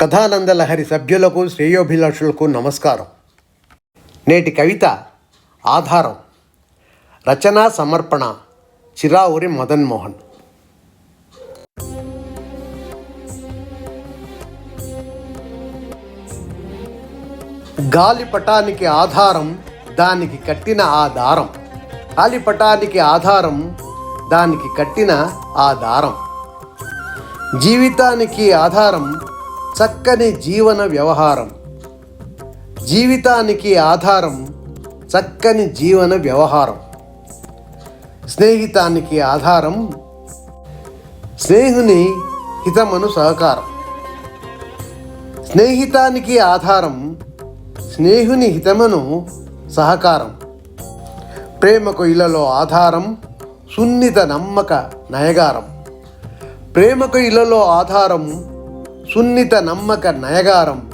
కథానందలహరి సభ్యులకు శ్రేయోభిలాషులకు నమస్కారం. నేటి కవిత ఆధారం. రచనా సమర్పణ చిరావురి మదన్ మోహన్. గాలిపటానికి ఆధారం దానికి కట్టిన ఆ దారం. గాలిపటానికి ఆధారం దానికి కట్టిన ఆ దారం. జీవితానికి ఆధారం చక్కని జీవన వ్యవహారం. జీవితానికి ఆధారం చక్కని జీవన వ్యవహారం. స్నేహితానికి ఆధారం స్నేహుని హితమను సహకారం. స్నేహితానికి ఆధారం స్నేహుని హితమను సహకారం. ప్రేమకు ఇలలో ఆధారం సున్నిత నమ్మక నయగారం. ప్రేమకు ఇలలో ఆధారం సున్నిత నమ్మక నయగారం.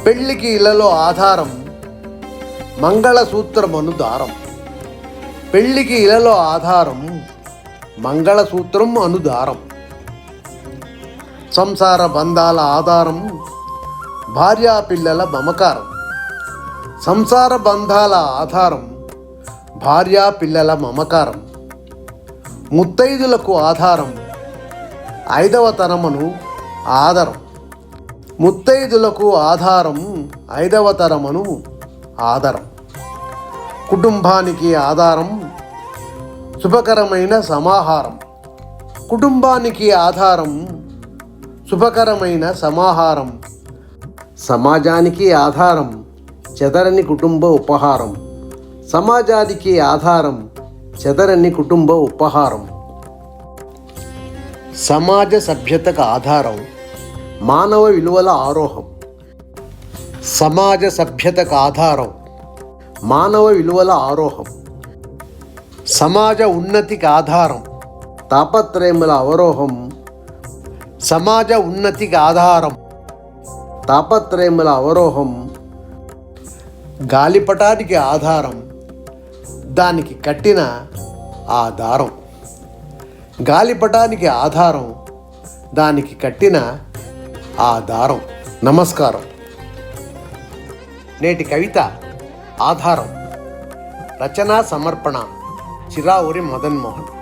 పెళ్లికి ఇలలో ఆధారం మంగళసూత్రమను దారం. పెళ్లికి ఇలలో ఆధారం మంగళసూత్రం అను దారం. సంసార బంధాల ఆధారం భార్యాపిల్లల మమకారం. సంసార బంధాల ఆధారం భార్యాపిల్లల మమకారం. ముత్తైదులకు ఆధారం ఐదవ తరమును ఆధారం. ముత్తైదులకు ఆధారం ఐదవ తరమును ఆధారం. కుటుంబానికి ఆధారం శుభకరమైన సమాహారం. కుటుంబానికి ఆధారం శుభకరమైన సమాహారం. సమాజానికి ఆధారం చెదరని కుటుంబ ఉపహారం. సమాజానికి ఆధారం చెదరని కుటుంబ ఉపహారం. సమాజ సభ్యతకు ఆధారం మానవ విలువల ఆరోహం. సమాజ సభ్యతకు ఆధారం మానవ విలువల ఆరోహం. సమాజ ఉన్నతికి ఆధారం తాపత్రయముల అవరోహం. సమాజ ఉన్నతికి ఆధారం తాపత్రయముల అవరోహం. గాలిపటానికి ఆధారం దానికి కట్టిన ఆ దారం. గాలిపటానికి ఆధారం దానికి కట్టిన ఆ దారం. నమస్కారం. నేటి కవిత ఆధారం. రచనా సమర్పణ చిరావురి మదన్ మోహన్.